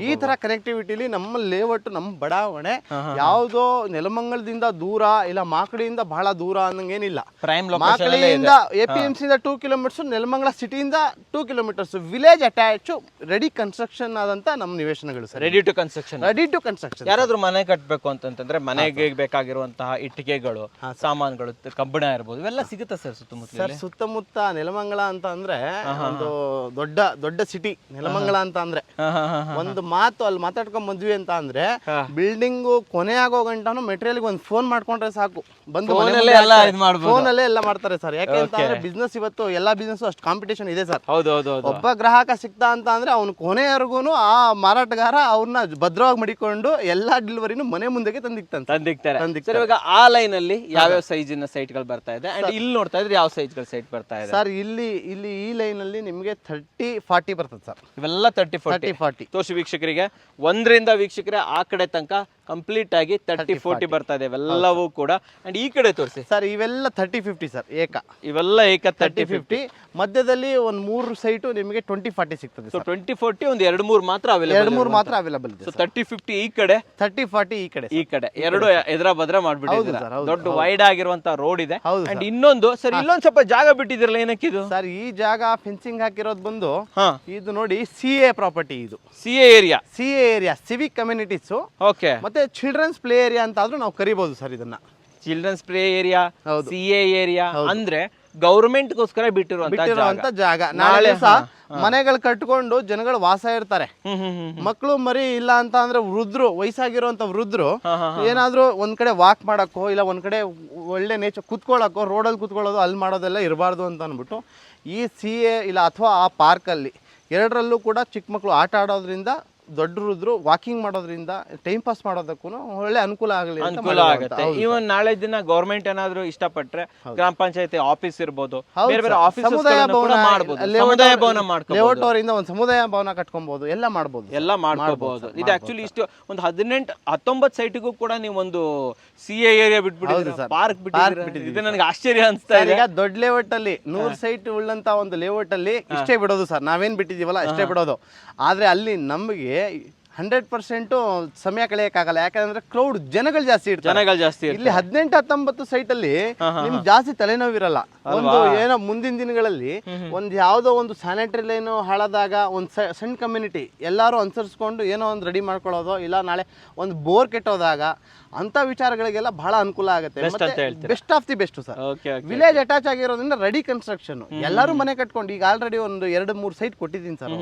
ಈ ತರ ಕನೆಕ್ಟಿವಿಟಿಲಿ ನಮ್ಮ ಲೇಔಟ್, ನಮ್ಮ ಬಡಾವಣೆ ಯಾವ್ದೋ ನೆಲಮಂಗಲದಿಂದ ದೂರ ಇಲ್ಲ ಮಾಕಡಿಯಿಂದ ಬಹಳ ದೂರ ಅನ್ನಂಗೇನಿಲ್ಲ. ಪ್ರೈಮ್ ಮಾಕಡಿಯಿಂದ APMC ಇಂದ 2 ಕಿಲೋಮೀಟರ್ಸ್, ನೆಲಮಂಗಲ ಸಿಟಿಯಿಂದ 2 kilometres, village attach, ready construction ಆದಂತ ನಮ್ಮ ನಿವೇಶನಗಳು sir. Ready to construction. Ready to construction. ಯಾರಾದ್ರೂ ಮನೆ ಕಟ್ಟಬೇಕು ಅಂತಂದ್ರೆ ಮನೆಗೆ ಬೇಕಾಗಿರುವಂತಹ ಇಟ್ಟಿಗೆಗಳು, ಸಾಮಾನುಗಳು, ಕಬ್ಬಿಣ ಇರ್ಬೋದು, ಇವೆಲ್ಲ ಸಿಗುತ್ತಾ ಸರ್ ಸುತ್ತಮುತ್ತ? ಸರ್ ಸುತ್ತಮುತ್ತ ನೆಲಮಂಗಲ ಅಂತ ಅಂದ್ರೆ ಒಂದು ದೊಡ್ಡ ಸಿಟಿ ನೆಲಮಂಗಲ ಅಂತ ಅಂದ್ರೆ ಒಂದು ಮಾತು ಅಲ್ಲಿ ಮಾತಾಡ್ಕೊಂಡ್ ಬಂದ್ವಿ ಅಂತ ಅಂದ್ರೆ ಬಿಲ್ಡಿಂಗ್ ಕೊನೆ ಆಗೋ ಗಂಟನು ಮೆಟೀರಿಯಲ್ ಒಂದು ಫೋನ್ ಮಾಡ್ಕೊಂಡ್ರೆ ಸಾಕು, ಬಂದು ಫೋನ್ ಅಲ್ಲೇ ಎಲ್ಲ ಮಾಡ್ತಾರೆ ಸರ್. ಯಾಕೆ ಅಂತ ಅಂದ್ರೆ ಬಿಸ್ನೆಸ್ ಇವತ್ತು ಎಲ್ಲಾ ಬಿಸ್ನೆಸ್ ಅಷ್ಟು ಕಾಂಪಿಟೇಷನ್ ಇದೆ ಸರ್. ಒಬ್ಬ ಗ್ರಾಹಕ ಸಿಕ್ತಾ ಅಂತ ಅಂದ್ರೆ ಅವ್ನು ಕೊನೆಯವರೆಗೂ ಆ ಮಾರಾಟಗಾರ ಅವ್ರನ್ನ ಭದ್ರವಾಗಿ ಮಡಿಕೊಂಡು ಎಲ್ಲಾ ಡೆಲಿವರಿನೂ ಮನೆ ಮುಂದೆಗೆ ತಂದಿಕ್ತಾರೆ. ಇವಾಗ ಆ ಲೈನ್ ಅಲ್ಲಿ ಯಾವ್ಯಾವ ಸೈಜಿನ ಸೈಟ್ ಗಳು ಬರ್ತಾ ಇದೆ, ಅಂಡ್ ಇಲ್ಲಿ ನೋಡ್ತಾ ಇದ್ರೆ ಯಾವ ಸೈಜ್ ಗಳ ಸೈಟ್ ಬರ್ತಾ ಇದೆ ಸರ್? ಇಲ್ಲಿ ಈ ಲೈನ್ ಅಲ್ಲಿ ನಿಮ್ಗೆ 30-40 ಬರ್ತದೆ ಸರ್. ಇವೆಲ್ಲ 30-40 ತೋರ್ಸಿ ವೀಕ್ಷಕರಿಗೆ. ಒಂದರಿಂದ ವೀಕ್ಷಕರೇ ಆ ಕಡೆ ತನಕ ಕಂಪ್ಲೀಟ್ ಆಗಿ 30-40 ಬರ್ತಾ ಇದೆ ಇವೆಲ್ಲವೂ ಕೂಡ. ಅಂಡ್ ಈ ಕಡೆ ತೋರಿಸಿ ಸರ್, ಇವೆಲ್ಲ 30-50 ಸರ್. ಇವೆಲ್ಲ 30-50. ಮಧ್ಯದಲ್ಲಿ ಒಂದ್ 3 ಸೈಟು ನಿಮಗೆ 20-40 ಸಿಗ್ತದೆ. ಸೊ 20-40 ಒಂದು 2-3 ಮಾತ್ರ ಅವೈಲೇಬಲ್ ಇದೆ. ಸೊ 30-50 ಈ ಕಡೆ, 30-40 ಈ ಕಡೆ ಎರಡು ಎದ್ರ ಬದ್ರ ಮಾಡ್ಬಿಟ್ಟಿದ್ದೀರಾ. ದೊಡ್ಡ ವೈಡ್ ಆಗಿರುವಂತ ರೋಡ್ ಇದೆ. ಅಂಡ್ ಇನ್ನೊಂದು ಸರ್, ಇಲ್ಲೊಂದ್ ಸ್ವಲ್ಪ ಜಾಗ ಬಿಟ್ಟಿದಿರಲ್ಲ, ಏನಕ್ಕೆ ಇದು ಸರ್? ಈ ಜಾಗ ಫೆನ್ಸಿಂಗ್ ಹಾಕಿರೋದು ಬಂದು ಇದು ನೋಡಿ CA ಪ್ರಾಪರ್ಟಿ. ಇದು CA area, civic communities. Okay. ಮತ್ತೆ ಚಿಲ್ಡ್ರನ್ಸ್ ಪ್ಲೇ ಏರಿಯಾ ಅಂತ ಆದ್ರೂ ನಾವು ಕರಿಬಹುದು ಸರ್ ಇದನ್ನ. Children's play area, CA area ಅಂದ್ರೆ ಗೌರ್ಮೆಂಟ್ ಗೋಸ್ಕರ ಬಿಟ್ಟಿರುವಂತ ಜಾಗ. ನಾಳೆ ಮನೆಗಳು ಕಟ್ಕೊಂಡು ಜನಗಳು ವಾಸ ಇರ್ತಾರೆ. ಮಕ್ಕಳು ಮರಿ ಇಲ್ಲ ಅಂತ ಅಂದ್ರೆ ವಯಸ್ಸಾಗಿರುವಂತ ವೃದ್ಧರು ಏನಾದ್ರೂ ಒಂದ್ ಕಡೆ ವಾಕ್ ಮಾಡಕ್ಕೋ ಇಲ್ಲ ಒಂದ್ ಕಡೆ ಒಳ್ಳೆ ನೇಚರ್ ಕುತ್ಕೊಳ್ಳಕ್ಕೋ, ರೋಡಲ್ಲಿ ಕುತ್ಕೊಳ್ಳೋದು ಅಲ್ಲಿ ಮಾಡೋದೆಲ್ಲ ಇರಬಾರ್ದು ಅಂತ ಅಂದ್ಬಿಟ್ಟು ಈ CA ಇಲ್ಲ ಅಥವಾ ಆ ಪಾರ್ಕಲ್ಲಿ ಎರಡರಲ್ಲೂ ಕೂಡ ಚಿಕ್ಕ ಮಕ್ಕಳು ಆಟ ಆಡೋದ್ರಿಂದ, ದೊಡ್ಡರು ವಾಕಿಂಗ್ ಮಾಡೋದ್ರಿಂದ, ಟೈಮ್ ಪಾಸ್ ಮಾಡೋದಕ್ಕೂ ಒಳ್ಳೆ ಅನುಕೂಲ ಆಗುತ್ತೆ. ಇವನ್ ನಾಳೆ ದಿನ ಗವರ್ಮೆಂಟ್ ಏನಾದ್ರು ಇಷ್ಟಪಟ್ರೆ ಗ್ರಾಮ ಪಂಚಾಯತಿ ಆಫೀಸ್ ಇರ್ಬೋದು, ಬೇರೆ ಬೇರೆ ಆಫೀಸ್, ಸಮುದಾಯ ಭವನ ಲೇಔಟ್ ಅವರಿಂದ ಒಂದು ಸಮುದಾಯ ಭವನ ಕಟ್ಕೊಬಹುದು, ಎಲ್ಲ ಮಾಡ್ಕೋಬಹುದು. ಇದು ಆಕ್ಚುಲಿ ಇಷ್ಟು ಒಂದು 18-19 ಸೈಟ್ಗೂ ಕೂಡ ನೀವು ಒಂದು CA ಏರಿಯಾ ಬಿಟ್ಬಿಟ್ಟಿದ್ದೀರಿ, ಪಾರ್ಕ್ ಬಿಟ್ಟಿದ್ದೀರಿ. ಇದು ನನಗೆ ಆಶ್ಚರ್ಯ ಅನ್ಸ್ತಾ ಇದೆ. ಈಗ ದೊಡ್ಡ ಲೇಔಟ್ ಅಲ್ಲಿ 100 ಸೈಟ್ ಉಳ್ಳಂತ ಒಂದು ಲೇಔಟ್ ಅಲ್ಲಿ ಇಷ್ಟೇ ಬಿಡೋದು ಸರ್. ನಾವೇನ್ ಬಿಟ್ಟಿದೀವಲ್ಲ ಅಷ್ಟೇ ಬಿಡೋದು. ಆದ್ರೆ ಅಲ್ಲಿ ನಮಗೆ 100% ಸಮಯ ಕಳೆಯಕ್ಕಾಗಲ್ಲ. ಯಾಕಂದ್ರೆ ಕ್ರೌಡ್, ಜನಗಳು ಜಾಸ್ತಿ ಇರ್ತಾರೆ. ಇಲ್ಲಿ 18-19 ಸೈಟ್ ಅಲ್ಲಿ ನಿಮ್ಗೆ ಜಾಸ್ತಿ ತಲೆನೋವಿರಲ್ಲ. ಒಂದು ಏನೋ ಮುಂದಿನ ದಿನಗಳಲ್ಲಿ ಯಾವ್ದೋ ಒಂದು ಸ್ಯಾನಿಟರಿ ಲೈನ್ ಹಾಳಾದಾಗ ಒಂದು ಸಣ್ಣ ಕಮ್ಯುನಿಟಿ ಎಲ್ಲಾರು ಅನುಸರಿಸ್ಕೊಂಡು ಏನೋ ಒಂದು ರೆಡಿ ಮಾಡ್ಕೊಳ್ಳೋದು, ಇಲ್ಲ ನಾಳೆ ಒಂದು ಬೋರ್ ಕೆಟ್ಟೋದಾಗ ಅಂತ ವಿಚಾರಗಳಿಗೆಲ್ಲ ಬಹಳ ಅನುಕೂಲ ಆಗುತ್ತೆ. Best of the best sir. Village attach ಆಗಿರೋದ್ರಿಂದ ರೆಡಿ ಕನ್ಸ್ಟ್ರಕ್ಷನ್, ಎಲ್ಲರೂ ಮನೆ ಕಟ್ಕೊಂಡು ಈಗ ಆಲ್ರೆಡಿ ಒಂದು 2-3 ಸೈಟ್ ಕೊಟ್ಟಿದ್ದೀನಿ ಸರ್.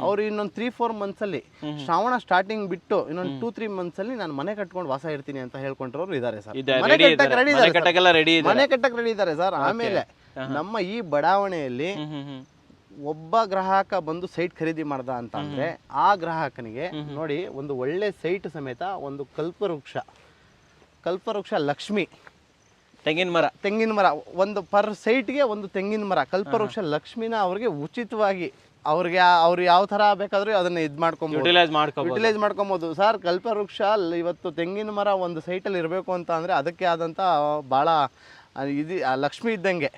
ಅವ್ರು ಇನ್ನೊಂದು 3-4 ಮಂತ್ಸ್ ಅಲ್ಲಿ ಶ್ರಾವಣ ಸ್ಟಾರ್ಟಿಂಗ್ ಬಿಟ್ಟು ಇನ್ನೊಂದು 2-3 ಮಂತ್ಸ್ ಅಲ್ಲಿ ನಾನು ಮನೆ ಕಟ್ಕೊಂಡು ವಾಸ ಇರ್ತೀನಿ ಅಂತ ಹೇಳ್ಕೊಂಡ್ರವ್ರು ಇದಾರೆ ಸರ್. ಮನೆ ಕಟ್ಟಕ್ಕೆ ರೆಡಿ ಇದಾರೆ ಸರ್. ಆಮೇಲೆ ನಮ್ಮ ಈ ಬಡಾವಣೆಯಲ್ಲಿ ಒಬ್ಬ ಗ್ರಾಹಕ ಬಂದು ಸೈಟ್ ಖರೀದಿ ಮಾಡ್ದ ಅಂತ ಅಂದ್ರೆ ಆ ಗ್ರಾಹಕನಿಗೆ ನೋಡಿ ಒಂದು ಒಳ್ಳೆ ಸೈಟ್ ಸಮೇತ ಒಂದು ಕಲ್ಪವೃಕ್ಷ ಲಕ್ಷ್ಮಿ ತೆಂಗಿನ ಮರ ಒಂದು ಪರ್ ಸೈಟ್ಗೆ ಒಂದು ತೆಂಗಿನ ಮರ ಕಲ್ಪವೃಕ್ಷ ಲಕ್ಷ್ಮಿನ ಅವ್ರಿಗೆ ಉಚಿತವಾಗಿ ಅವ್ರು ಯಾವ ತರ ಬೇಕಾದ್ರೂ ಅದನ್ನ ಯುಟಿಲೈಸ್ ಮಾಡ್ಕೊಬಹುದು ಸರ್. ಕಲ್ಪವೃಕ್ಷ ಇವತ್ತು ತೆಂಗಿನ ಮರ ಒಂದು ಸೈಟಲ್ಲಿ ಇರಬೇಕು ಅಂತ ಅಂದ್ರೆ ಅದಕ್ಕೆ ಆದಂತ ಬಹಳ ಇದು ಲಕ್ಷ್ಮಿ ಇದ್ದಂಗೆ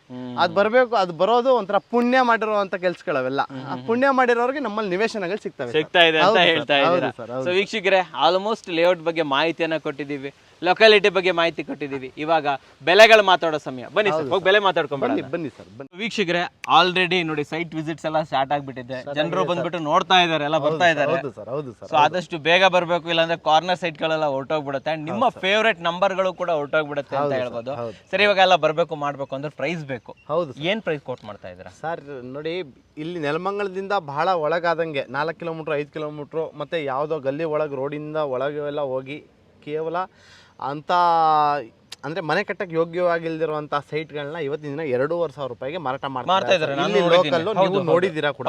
ಅದು ಬರಬೇಕು. ಅದು ಬರೋದು ಒಂಥರ ಪುಣ್ಯ ಮಾಡಿರುವಂತ ಕೆಲ್ಸಗಳವೆಲ್ಲ. ಪುಣ್ಯ ಮಾಡಿರೋರಿಗೆ ನಮ್ಮಲ್ಲಿ ನಿವೇಶನಗಳು ಸಿಗ್ತಾ ಇದೆ ಅಂತ ಹೇಳ್ತಾ ಇದ್ದಾರೆ. ಸೊ ವೀಕ್ಷಕರೇ, ಆಲ್ಮೋಸ್ಟ್ ಲೇಔಟ್ ಬಗ್ಗೆ ಮಾಹಿತಿಯನ್ನ ಕೊಟ್ಟಿದ್ದೀವಿ, ಲೊಕ್ಯಾಲಿಟಿ ಬಗ್ಗೆ ಮಾಹಿತಿ ಕೊಟ್ಟಿದ್ದೀವಿ. ಇವಾಗ ಬೆಲೆಗಳು ಮಾತಾಡೋ ಸಮಯ. ಬನ್ನಿ ಸರ್, ಹೋಗಿ ಬೆಲೆ ಮಾತಾಡ್ಕೊಂಡು ಬನ್ನಿ ಸರ್. ವೀಕ್ಷಕರೇ, ಆಲ್ರೆಡಿ ನೋಡಿ ಸೈಟ್ ವಿಸಿಟ್ಸ್ ಎಲ್ಲ ಸ್ಟಾರ್ಟ್ ಆಗ್ಬಿಟ್ಟಿದೆ. ಜನರು ಬಂದ್ಬಿಟ್ಟು ನೋಡ್ತಾ ಇದ್ದಾರೆ, ಎಲ್ಲ ಬರ್ತಾ ಇದ್ದಾರೆ. ಸೊ ಆದಷ್ಟು ಬೇಗ ಬರಬೇಕು, ಇಲ್ಲಾಂದ್ರೆ ಕಾರ್ನರ್ ಸೈಟ್ ಗಳೆಲ್ಲ ಹೊರಟೋಗ್ಬಿಡುತ್ತೆ. ಅಂಡ್ ನಿಮ್ಮ ಫೇವರೇಟ್ ನಂಬರ್ಗಳು ಕೂಡ ಹೊರಟೋಗ್ಬಿಡುತ್ತೆ ಅಂತ ಹೇಳ್ಬೋದು. ಸರಿ, ಇವಾಗ ಎಲ್ಲ ಬರಬೇಕು ಮಾಡ್ಬೇಕು ಅಂದ್ರೆ ಪ್ರೈಸ್ ಬೇಕು. ಏನ್ ಪ್ರೈಸ್ ಕೋಟ್ ಮಾಡ್ತಾ ಇದ್ದೀರಾ ಸರ್? ನೋಡಿ, ಇಲ್ಲಿ ನೆಲಮಂಗಲದಿಂದ ಬಹಳ ಒಳಗಾದಂಗೆ 4 ಕಿಲೋಮೀಟರ್ 5 ಕಿಲೋಮೀಟರ್ ಮತ್ತೆ ಯಾವುದೋ ಗಲ್ಲಿ ಒಳಗೆ ರೋಡಿಂದ ಒಳಗೆ ಎಲ್ಲ ಹೋಗಿ ಕೇವಲ ಅಂತ ಅಂದ್ರೆ ಮನೆ ಕಟ್ಟಕ್ಕೆ ಯೋಗ್ಯವಾಗಿಲ್ದಿರುವಂತಹ ಸೈಟ್ಗಳನ್ನ ಇವತ್ತಿನ ದಿನ 2,500 ರೂಪಾಯಿಗೆ ಮಾರಾಟ ಮಾಡ್ತಾ ಇದ್ದಾರೆ. ನೀವು ನೋಡಿದ್ದೀರಾ ಕೂಡ.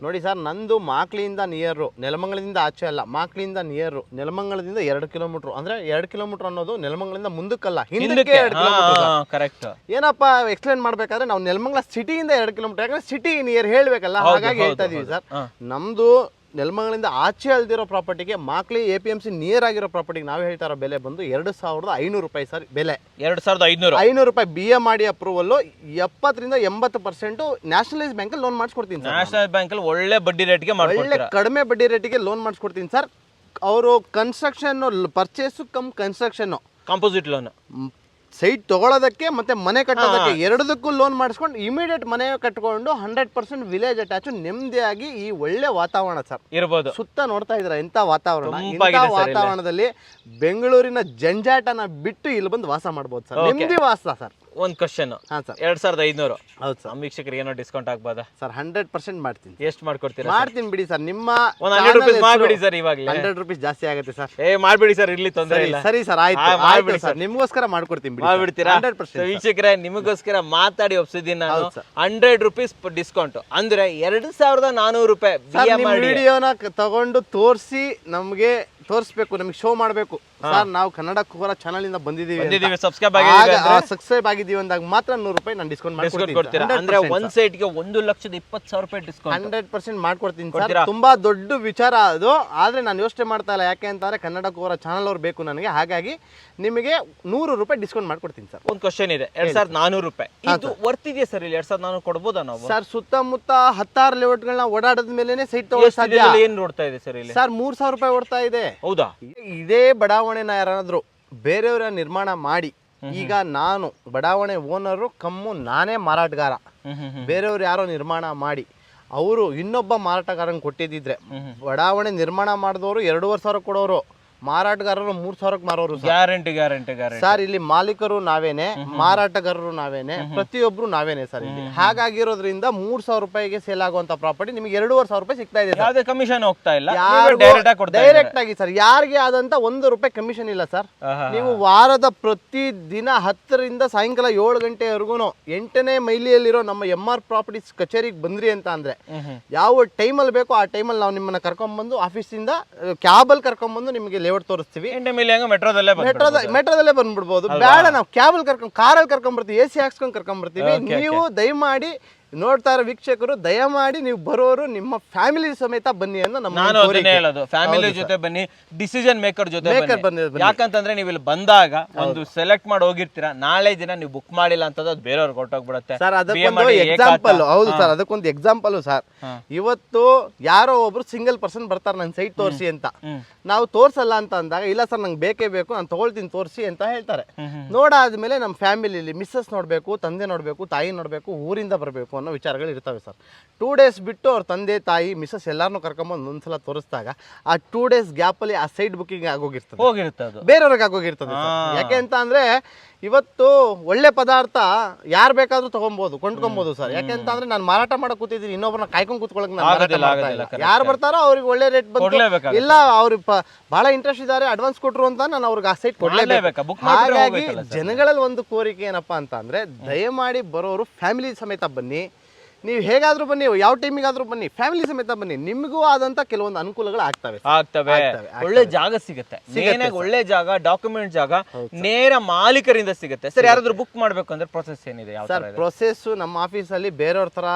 ನೋಡಿ ಸರ್, ನಂದು ಮಾಕ್ಲಿಯಿಂದ ನಿಯರ್, ನೆಲಮಂಗಲದಿಂದ ಆಚೆ ಅಲ್ಲ, ಮಾಕ್ಲಿಯಿಂದ ನಿಯರ್, ನೆಲಮಂಗಲದಿಂದ 2 ಕಿಲೋಮೀಟರ್. ಅಂದ್ರೆ 2 ಕಿಲೋಮೀಟರ್ ಅನ್ನೋದು ನೆಲಮಂಗಲದಿಂದ ಮುಂದಕ್ಕಲ್ಲ, ಹಿಂದಕ್ಕೆ 2 ಕಿಲೋಮೀಟರ್. ಕರೆಕ್ಟ್. ಏನಪ್ಪಾ ಎಕ್ಸ್ಪ್ಲೇನ್ ಮಾಡ್ಬೇಕಾದ್ರೆ ನಾವು ನೆಲಮಂಗಲ ಸಿಟಿಯಿಂದ 2 ಕಿಲೋಮೀಟರ್, ಯಾಕಂದ್ರೆ ಸಿಟಿ ನಿಯರ್ ಹೇಳ್ಬೇಕಲ್ಲ, ಹಾಗಾಗಿ ಹೇಳ್ತಾ ಇದೀವಿ ಸರ್. ನಮ್ದು ನೆಲಮಂಗಲಿಂದ ಆಚೆ ಅಲ್ದಿರೋ ಪ್ರಾಪರ್ಟಿಗೆ ಮಾಕ್ಲಿ APMC ನಿಯರ್ ಆಗಿರೋ ಪ್ರಾಪರ್ಟಿಗೆ ನಾವು ಹೇಳ್ತಾ ಇರೋ ಬೆಲೆ ಬಂದು 2,500 ರೂಪಾಯಿ ಸರ್ ಬೆಲೆ. 2,500 500 ರೂಪಾಯಿ BMRD ಅಪ್ರೂವಲ್, 70% ನ್ಯಾಷನಲೈಸ್ ಬ್ಯಾಂಕಲ್ಲಿ ಲೋನ್ ಮಾಡಿಸ್ಕೊಡ್ತೀನಿ ಸರ್. ನ್ಯಾಷನಲ್ ಬ್ಯಾಂಕ್ ಅಲ್ಲಿ ಒಳ್ಳೆ ಬಡ್ಡಿ ರೇಟ್ಗೆ ಒಳ್ಳೆ ಮಾಡ್ಕೊಡ್ತೀರಾ. ಕಡಿಮೆ ಬಡ್ಡಿ ರೇಟಿಗೆ ಲೋನ್ ಮಾಡಿಸ್ಕೊಡ್ತೀನಿ ಸರ್. ಅವರು construction purchase cum construction composite loan, site ತಗೊಳ್ಳೋದಕ್ಕೆ ಮತ್ತೆ ಮನೆ ಕಟ್ಟೋದಕ್ಕೆ ಎರಡದಕ್ಕೂ ಲೋನ್ ಮಾಡಿಸ್ಕೊಂಡು ಇಮಿಡಿಯೇಟ್ ಮನೆ ಕಟ್ಕೊಂಡು 100% ವಿಲೇಜ್ ಅಟ್ಯಾಚ್ ನೆಮ್ಮದಿಯಾಗಿ ಈ ಒಳ್ಳೆ ವಾತಾವರಣ ಸರ್ ಇರ್ಬೋದು. ಸುತ್ತ ನೋಡ್ತಾ ಇದ್ರ ಎಂತ ವಾತಾವರಣ. ತಂಪಾಗಿದೆ ಇಂಥ ಸರ್ ಇಲ್ಲಿ. ವಾತಾವರಣದಲ್ಲಿ ಬೆಂಗಳೂರಿನ ಜಂಜಾಟನ ಬಿಟ್ಟು ಇಲ್ಲಿ ಬಂದು ವಾಸ ಮಾಡ್ಬೋದು ಸರ್. ನೆಮ್ಮದಿ ವಾಸ ಸರ್. ಒಂದ್ ಕ್ವಶನ್, ಹಾ ಸರ್. 2,500 ಹೌದು ಸರ್. ನಮ್ಮ ವೀಕ್ಷಕರಿಗೆ ಏನೋ ಡಿಸ್ಕೌಂಟ್ ಆಗ್ಬೋದಾ? ಸರ್ 100% ಮಾಡ್ತೀನಿ. ಎಷ್ಟು ಮಾಡ್ಕೊಡ್ತೀರಾ? ಮಾಡ್ತೀನಿ ಬಿಡಿ ಸರ್. ನಿಮ್ಮ ಒಂದ್ 100 ರೂಪಾಯಿ ಮಾಡ್ಬಿಡಿ ಸರ್. ಇವಾಗಲೇ 100 ರೂಪಾಯಿ ಜಾಸ್ತಿ ಆಗುತ್ತೆ ಸರ್. ಮಾಡ್ಬಿಡಿ ಸರ್, ಇಲ್ಲಿ ತೊಂದರೆ ಇಲ್ಲ. ಸರಿ ಸರ್, ಆಯ್ತು ಮಾಡ್ಬಿಡಿ ಸರ್. ನಿಮ್ಗೋಸ್ಕರ ಮಾಡ್ಕೊಡ್ತೀನಿ ಬಿಡಿ. ಮಾಡ್ಬಿಡ್ತೀರಾ? 100% ವೀಕ್ಷಕರೇ, ನಿಮಗೋಸ್ಕರ ಮಾತಾಡಿ ಒಪ್ಸಿದ್ದೀನಿ ನಾನು. ಹೌದು ಸರ್. 100 ರೂಪೀಸ್ ಡಿಸ್ಕೌಂಟ್ ಅಂದ್ರೆ 2,400 ರೂಪಾಯಿ ಸರ್, ನಿಮ್ಮ ವಿಡಿಯೋನ ತಗೊಂಡು ತೋರಿಸಿ ನಮ್ಗೆ ತೋರಿಸ್ಬೇಕು, ನಮಗೆ ಶೋ ಮಾಡಬೇಕು ಸರ್. ನಾವು ಕನ್ನಡ ಕೂರ ಚಾನಲ್ ಇಂದ ಬಂದಿದ್ದೀವಿ, ಸಬ್ಸ್ಕ್ರೈಬ್ ಸಬ್ಸ್ಕ್ರೈಬ್ ಆಗಿದ್ದೀವಿ ಅಂದಾಗ ಮಾತ್ರ 100 ರೂಪಾಯಿ ನಾನು ಡಿಸ್ಕೌಂಟ್ ಕೊಡ್ತೀರಾ? ಅಂದ್ರೆ ಒಂದ್ ಸೈಟ್ ಗೆ 1,20,000 ರೂಪಾಯಿ ಡಿಸ್ಕೌಂಟ್ 100% ಮಾಡ್ಕೊಡ್ತೀನಿ ಸರ್. ತುಂಬಾ ದೊಡ್ಡ ವಿಚಾರ ಅದು. ಆದ್ರೆ ನಾನು ಯೋಚನೆ ಮಾಡ್ತಾ ಇಲ್ಲ, ಯಾಕೆ ಅಂತಂದ್ರೆ ಕನ್ನಡ ಕೂರ ಚಾನಲ್ ಅವ್ರು ಬೇಕು ನನಗೆ. ಹಾಗಾಗಿ ನಿಮಗೆ 100 ರೂಪಾಯಿ ಡಿಸ್ಕೌಂಟ್ ಮಾಡ್ಕೊಡ್ತೀನಿ ಸರ್. ಒಂದು ಕ್ವಶನ್ ಇದೆ, 2,400 ರೂಪಾಯಿ ಇದು ವರ್ತ್ ಇದೆಯಾ ಸರ್? ಇಲ್ಲಿ 2,400 ಕೊಡ್ಬೋದಾ ನಾವು? ಸರ್, ಸುತ್ತಮುತ್ತ 16 ಲೇಔಟ್ಗಳನ್ನ ಓಡಾಡದ ಮೇಲೆನೆ ಸೈಟ್ ತಗೊಳ್ಳೋ ಸಾಧ್ಯ. ಏನ್ ನೋಡ್ತಾ ಇದೆ ಸರ್ ಇಲ್ಲಿ? ಸರ್ 3,000 ರೂಪಾಯಿ ಓಡ್ತಾ ಇದೆ. ಹೌದಾ? ಇದೇ ಬಡಾವಣೆನ ಯಾರಾದ್ರೂ ಬೇರೆಯವರ ನಿರ್ಮಾಣ ಮಾಡಿ, ಈಗ ನಾನು ಬಡಾವಣೆ ಓನರು ಕಮ್ಮು ನಾನೇ ಮಾರಾಟಗಾರ, ಬೇರೆಯವ್ರು ಯಾರೋ ನಿರ್ಮಾಣ ಮಾಡಿ ಅವರು ಇನ್ನೊಬ್ಬ ಮಾರಾಟಗಾರನ್ ಕೊಟ್ಟಿದ್ದಿದ್ರೆ, ಬಡಾವಣೆ ನಿರ್ಮಾಣ ಮಾಡಿದವರು 2,500 ಕೊಡೋರು, ಮಾರಾಟಗಾರರು 3,000 ಮಾರೋರು. ಗ್ಯಾರಂಟಿ ಸರ್ ಇಲ್ಲಿ ಮಾಲೀಕರು ನಾವೇನೆ, ಮಾರಾಟಗಾರರು ನಾವೇನೆ, ಪ್ರತಿಯೊಬ್ರು ನಾವೇನೆ ಸರ್ ಇಲ್ಲಿ. ಹಾಗಾಗಿರೋದ್ರಿಂದ 3,000 ರೂಪಾಯಿಗೆ ಸೇಲ್ ಆಗುವಂತ ಪ್ರಾಪರ್ಟಿ ನಿಮಗೆ 2,500 ರೂಪಾಯಿ ಸಿಗ್ತಾ ಇದೆ. ಯಾವುದೇ ಕಮಿಷನ್ ಹೋಗ್ತಾ ಇಲ್ಲ, ಡೈರೆಕ್ಟ್ ಆಗಿ ಸರ್. ಯಾರಿಗೆ ಆದಂತ 1 ರೂಪಾಯಿ ಕಮಿಷನ್ ಇಲ್ಲ ಸರ್. ನೀವು ವಾರದ ಪ್ರತಿ ದಿನ 10 ರಿಂದ ಸಾಯಂಕಾಲ 7 ಗಂಟೆವರೆಗೂ 8ನೇ ಮೈಲಿಯಲ್ಲಿರೋ ನಮ್ಮ MR ಪ್ರಾಪರ್ಟೀಸ್ ಕಚೇರಿಗೆ ಬಂದ್ರಿ ಅಂತ ಅಂದ್ರೆ, ಯಾವ ಟೈಮಲ್ಲಿ ಬೇಕೋ ಆ ಟೈಮಲ್ಲಿ ನಾವು ನಿಮ್ಮನ್ನ ಕರ್ಕೊಂಡ್ಬಂದು ಆಫೀಸಿಂದ ಕ್ಯಾಬಲ್ಲಿ ಕರ್ಕೊಂಡ್ಬಂದು ನಿಮಗೆ ಲೇಔಟ್ ತೋರಿಸ್ತೀವಿ. ಮೆಟ್ರೋದಲ್ಲೇ ಬಂದ್ಬಿಡ್ಬೋದು. ಬೇಡ, ನಾವು ಕ್ಯಾಬಲ್ ಕಾರಲ್ಲಿ ಕರ್ಕೊಂಡ್ಬರ್ತೀವಿ, AC ಹಾಕ್ಸ್ಕೊಂಡು ಕರ್ಕೊಂಡ್ಬರ್ತೀವಿ. ನೀವು ದಯಮಾಡಿ ನೋಡ್ತಾ ಇರೋ ವೀಕ್ಷಕರು ದಯಮಾಡಿ ನೀವು ಬರೋರು ನಿಮ್ಮ ಫ್ಯಾಮಿಲಿ ಸಮೇತ ಬನ್ನಿ ಅನ್ನೋ ನಮ್ಮ ನಾನು ಅದನ್ನೇ ಹೇಳೋದು. ಫ್ಯಾಮಿಲಿ ಜೊತೆ ಬನ್ನಿ, ಡಿಸಿಷನ್ ಮೇಕರ್ ಜೊತೆ ಬನ್ನಿ. ಯಾಕಂತಂದ್ರೆ ನೀವು ಇಲ್ಲಿ ಬಂದಾಗ ಒಂದು ಸೆಲೆಕ್ಟ್ ಮಾಡಿ ಹೋಗಿರ್ತೀರಾ, ನಾಳೆ ದಿನ ನೀವು ಬುಕ್ ಮಾಡಿಲ್ಲ ಅಂತದ್ದು ಅದು ಬೇರೆಯವ್ರಿಗೆ ಹೊರಟೋಗ್ಬಿಡುತ್ತೆ. ಸರ್ ಅದಕ್ಕೊಂದು ಎಕ್ಸಾಂಪಲ್, ಹೌದು ಸರ್, ಅದಕ್ಕೊಂದು ಎಕ್ಸಾಂಪಲ್ ಸರ್. ಇವತ್ತು ಯಾರೋ ಒಬ್ರು ಸಿಂಗಲ್ ಪರ್ಸನ್ ಬರ್ತಾರೆ ನನ್ನ ಸೈಟ್ ತೋರಿಸಿ ಅಂತ. ನಾವು ತೋರ್ಸಲ್ಲ ಅಂತ ಅಂದಾಗ, ಇಲ್ಲ ಸರ್ ನಂಗೆ ಬೇಕೇ ಬೇಕು, ನಾನು ತಗೊಳ್ತೀನಿ ತೋರಿಸಿ ಅಂತ ಹೇಳ್ತಾರೆ. ನೋಡಾದ್ಮೇಲೆ ನಮ್ಮ ಫ್ಯಾಮಿಲಿಲಿ ಮಿಸ್ಸಸ್ ನೋಡ್ಬೇಕು, ತಂದೆ ನೋಡ್ಬೇಕು, ತಾಯಿ ನೋಡ್ಬೇಕು, ಊರಿಂದ ಬರಬೇಕು ಅನ್ನೋ ವಿಚಾರಗಳು ಇರ್ತವೆ ಸರ್. 2 ಡೇಸ್ ಬಿಟ್ಟು ಅವ್ರ ತಂದೆ ತಾಯಿ ಮಿಸ್ಸಸ್ ಎಲ್ಲಾರನ್ನೂ ಕರ್ಕೊಂಬಂದು ಒಂದ್ಸಲ ತೋರಿಸಿದಾಗ ಆ 2 ಡೇಸ್ ಗ್ಯಾಪಲ್ಲಿ ಆ ಸೈಟ್ ಬುಕ್ಕಿಂಗ್ ಆಗೋಗಿರ್ತದೆ, ಬೇರೆಯವ್ರಿಗೆ ಆಗೋಗಿರ್ತದೆ. ಯಾಕೆ ಅಂತ ಅಂದ್ರೆ ಇವತ್ತು ಒಳ್ಳೆ ಪದಾರ್ಥ ಯಾರು ಬೇಕಾದ್ರೂ ತಗೊಬಹುದು, ಕೊಂಡ್ಕೊಬಹುದು ಸರ್. ಯಾಕೆ ಅಂತ ಅಂದ್ರೆ ನಾನು ಮಾರಾಟ ಮಾಡಕ್ ಕೂತಿದ್ದೀನಿ, ಇನ್ನೊಬ್ಬರನ್ನ ಕಾಯ್ಕೊಂಡು ಕೂತ್ಕೊಳ್ಳಕ್ ಯಾರು ಬರ್ತಾರೋ ಅವ್ರಿಗೆ ಒಳ್ಳೆ ರೇಟ್ ಬಂದು, ಇಲ್ಲ ಅವ್ರಿಗೆ ಬಹಳ ಇಂಟ್ರೆಸ್ಟ್ ಇದ್ದಾರೆ ಅಡ್ವಾನ್ಸ್ ಕೊಟ್ರು ಅಂತ ನಾನು ಅವ್ರಿಗೆ ಆ ಸೈಟ್ ಕೊಡ್ಲೇಬೇಕು. ಹಾಗಾಗಿ ಜನಗಳಲ್ಲಿ ಒಂದು ಕೋರಿಕೆ ಏನಪ್ಪಾ ಅಂತ ಅಂದ್ರೆ, ದಯಮಾಡಿ ಬರೋರು ಫ್ಯಾಮಿಲಿ ಸಮೇತ ಬನ್ನಿ. ನೀವು ಹೇಗಾದ್ರೂ ಬನ್ನಿ, ಯಾವ ಟೈಮಿಗಾದ್ರೂ ಬನ್ನಿ, ಫ್ಯಾಮಿಲಿ ಸಮೇತ ಬನ್ನಿ. ನಿಮಗೂ ಆದಂತ ಕೆಲವೊಂದು ಅನುಕೂಲಗಳು ಆಗ್ತವೆ. ಒಳ್ಳೆ ಜಾಗ ಸಿಗುತ್ತೆ, ಒಳ್ಳೆ ಜಾಗ, ಡಾಕ್ಯುಮೆಂಟ್ ಜಾಗ ನೇರ ಮಾಲೀಕರಿಂದ ಸಿಗುತ್ತೆ. ಸರ್, ಯಾರಾದ್ರೂ ಬುಕ್ ಮಾಡ್ಬೇಕು ಅಂದ್ರೆ ಪ್ರೊಸೆಸ್ ಏನಿದೆ? ಸರ್ ಪ್ರೊಸೆಸ್ ನಮ್ಮ ಆಫೀಸಲ್ಲಿ ಬೇರೆಯವ್ರ ತರ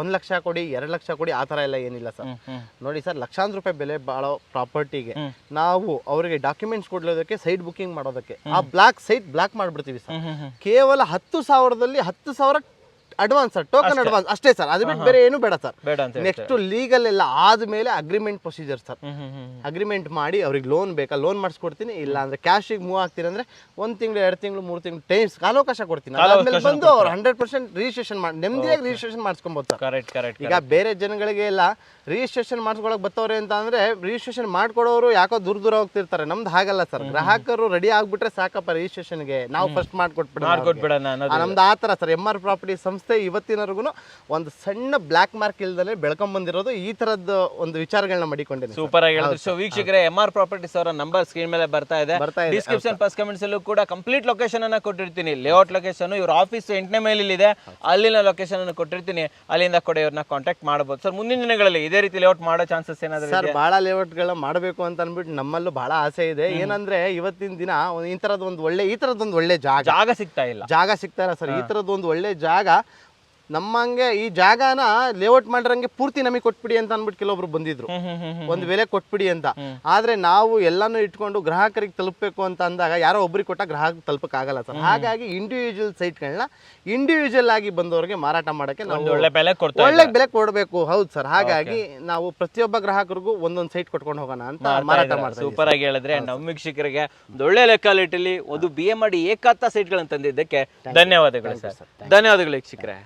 1 ಲಕ್ಷ ಕೊಡಿ 2 ಲಕ್ಷ ಕೊಡಿ ಆ ತರ ಎಲ್ಲ ಏನಿಲ್ಲ ಸರ್. ನೋಡಿ ಸರ್, ಲಕ್ಷಾಂತರ ರೂಪಾಯಿ ಬೆಲೆ ಬಾಳೋ ಪ್ರಾಪರ್ಟಿಗೆ ನಾವು ಅವರಿಗೆ ಡಾಕ್ಯುಮೆಂಟ್ಸ್ ಕೊಡ್ಲೋದಕ್ಕೆ, ಸೈಟ್ ಬುಕಿಂಗ್ ಮಾಡೋದಕ್ಕೆ ಆ ಸೈಟ್ ಬ್ಲಾಕ್ ಮಾಡ್ಬಿಡ್ತೀವಿ ಸರ್. ಕೇವಲ 10,000ದಲ್ಲಿ 10,000 ಅಡ್ವಾನ್ಸ್ ಸರ್, ಟೋಕನ್ ಅಡ್ವಾನ್ಸ್ ಅಷ್ಟೇ ಸರ್. ಅದು ಬಿಟ್ಟು ಬೇರೆ ಏನು ಬೇಡ ಸರ್. ನೆಕ್ಸ್ಟ್ ಲೀಗಲ್ ಎಲ್ಲ ಆದ್ಮೇಲೆ ಅಗ್ರಿಮೆಂಟ್ ಪ್ರೊಸೀಜರ್ ಸರ್. ಅಗ್ರಿಮೆಂಟ್ ಮಾಡಿ ಅವ್ರಿಗೆ ಲೋನ್ ಬೇಕಾ ಲೋನ್ ಮಾಡಿಸ್ಕೊಡ್ತೀನಿ, ಇಲ್ಲ ಅಂದ್ರೆ ಕ್ಯಾಶಿಗೆ ಮೂವ್ ಆಗ್ತೀನಿ ಅಂದ್ರೆ 1 ತಿಂಗಳು 2 ತಿಂಗಳು 3 ತಿಂಗಳು ಟೈಮ್ಸ್ ಕಾಲಾವಕಾಶ ಕೊಡ್ತೀನಿ. ಅದಾದ್ಮೇಲೆ ಬಂದು ಅವ್ರು 100% ರಿಜಿಸ್ಟ್ರೇಷನ್ ಮಾಡಿ ನೆಮ್ಮದಿಯಾಗಿ ರಿಜಿಸ್ಟ್ರೇಷನ್ ಮಾಡಿಸ್ಕೊಬೋದು ಸರ್. ಈಗ ಬೇರೆ ಜನಗಳಿಗೆ ಎಲ್ಲ ರಿಜಿಸ್ಟ್ರೇಷನ್ ಮಾಡಿಸ್ಕೊಳಕ್ ಬರ್ತವ್ರೆ ಅಂತ ಅಂದ್ರೆ ರಿಜಿಸ್ಟ್ರೇಷನ್ ಮಾಡ್ಕೊಡೋರು ಯಾಕೋ ದೂರ ಹೋಗ್ತಿರ್ತಾರೆ. ನಮ್ದು ಹಾಗಲ್ಲ ಸರ್. ಗ್ರಾಹಕರು ರೆಡಿ ಆಗ್ಬಿಟ್ರೆ ಸಾಕಪ್ಪ ರಿಜಿಸ್ಟ್ರೇಷನ್ಗೆ, ನಾವು ಫಸ್ಟ್ ಮಾಡ್ಕೊಟ್ಬಿಡೋಣ. ನಮ್ದು ಆ ತರ ಸರ್. MR ಪ್ರಾಪರ್ಟಿ ಸಂಸ್ಥೆ ಇವತ್ತಿನವರೆಗೂ ಒಂದು ಸಣ್ಣ ಬ್ಲಾಕ್ ಮಾರ್ಕ್ ಇಲ್ದಲೆ ಬೆಳ್ಕೊಂಡ್ ಬಂದಿರೋದು. ಈ ತರದ್ದು ಒಂದು ವಿಚಾರಗಳನ್ನ ಮಾಡಿಕೊಂಡಿದ್ದೀನಿ. ಸೂಪರ್ ಆಗಿ ಹೇಳಿದ್ರು. ಸೊ ವೀಕ್ಷಕರೇ, MR ಪ್ರಾಪರ್ಟೀಸ್ ಅವರ ನಂಬರ್ ಸ್ಕ್ರೀನ್ ಮೇಲೆ ಬರ್ತಾ ಇದೆ. ಡಿಸ್ಕ್ರಿಪ್ಷನ್ ಫಸ್ಟ್ ಕಮೆಂಟ್ಸ್ ಅಲ್ಲೂ ಕೂಡ ಕಂಪ್ಲೀಟ್ ಲೊಕೇಶನ್ ಅನ್ನ ಕೊಟ್ಟಿರ್ತೀನಿ. ಲೇಔಟ್ ಲೊಕೇಶನ್, ಇವ್ರ ಆಫೀಸ್ 8ನೇ ಮೈಲಿದೆ, ಅಲ್ಲಿನ ಲೊಕೇಶನ್ ಅನ್ನು ಕೊಟ್ಟಿರ್ತೀನಿ. ಅಲ್ಲಿಂದ ಕೂಡ ಇವ್ರನ್ನ ಕಾಂಟ್ಯಾಕ್ಟ್ ಮಾಡಬಹುದು. ಸರ್, ಮುಂದಿನ ದಿನಗಳಲ್ಲಿ ಇದೇ ರೀತಿ ಲೇಔಟ್ ಮಾಡೋ ಚಾನ್ಸಸ್ ಏನಾದ್ರು? ಸರ್, ಬಹಳ ಲೇಔಟ್ ಗಳನ್ನ ಮಾಡಬೇಕು ಅಂತ ಅನ್ಬಿಟ್ಟು ನಮ್ಮಲ್ಲೂ ಬಹಳ ಆಸೆ ಇದೆ. ಏನಂದ್ರೆ ಇವತ್ತಿನ ದಿನ ಈ ತರದೊಂದು ಒಳ್ಳೆ ಜಾಗ ಸಿಗ್ತಾ ಇಲ್ಲ ಸರ್. ಈ ತರದೊಂದು ಒಳ್ಳೆ ಜಾಗ ನಮ್ಮಂಗೆ ಈ ಜಾಗನ ಲೇಔಟ್ ಮಾಡಿರಂಗೆ ಪೂರ್ತಿ ನಮಗೆ ಕೊಟ್ಬಿಡಿ ಅಂತ ಅಂದ್ಬಿಟ್ಟು ಕೆಲವೊಬ್ರು ಬಂದಿದ್ರು, ಒಂದು ಬೆಲೆ ಕೊಟ್ಬಿಡಿ ಅಂತ. ಆದ್ರೆ ನಾವು ಎಲ್ಲಾನು ಇಟ್ಕೊಂಡು ಗ್ರಾಹಕರಿಗೆ ತಲುಪಬೇಕು ಅಂತ ಅಂದಾಗ ಯಾರೋ ಒಬ್ರಿಗೆ ಕೊಟ್ಟ ಗ್ರಾಹಕ ತಲುಪಕ್ ಆಗಲ್ಲ ಸರ್. ಹಾಗಾಗಿ ಇಂಡಿವಿಜುವಲ್ ಸೈಟ್ಗಳನ್ನ ಇಂಡಿವಿಜುವಲ್ ಆಗಿ ಬಂದವರಿಗೆ ಮಾರಾಟ ಮಾಡಕ್ಕೆ ನಾವು ಒಳ್ಳೆ ಬೆಲೆ ಕೊಡ್ತಾ ಒಳ್ಳೆ ಬೆಲೆ ಕೊಡಬೇಕು. ಹೌದು ಸರ್. ಹಾಗಾಗಿ ನಾವು ಪ್ರತಿಯೊಬ್ಬ ಗ್ರಾಹಕರಿಗೂ ಒಂದೊಂದು ಸೈಟ್ ಕೊಟ್ಕೊಂಡು ಹೋಗೋಣ ಅಂತ ಮಾರಾಟ ಮಾಡ್ತೀವಿ. ಸೂಪರ್ ಆಗಿ ಹೇಳಿದ್ರೆ ನಮ್ಮ ವೀಕ್ಷಕರಿಗೆ ಒಂದು ಒಳ್ಳೆ ಲೆಕ್ಕಾಲಿಟಿಲಿ ಒಂದು BMRD ಏಕಾತ ಸೈಟ್ಗಳನ್ನು ತಂದಿದ್ದಕ್ಕೆ ಧನ್ಯವಾದಗಳು ಸರ್. ಧನ್ಯವಾದಗಳು ವೀಕ್ಷಕರೇ.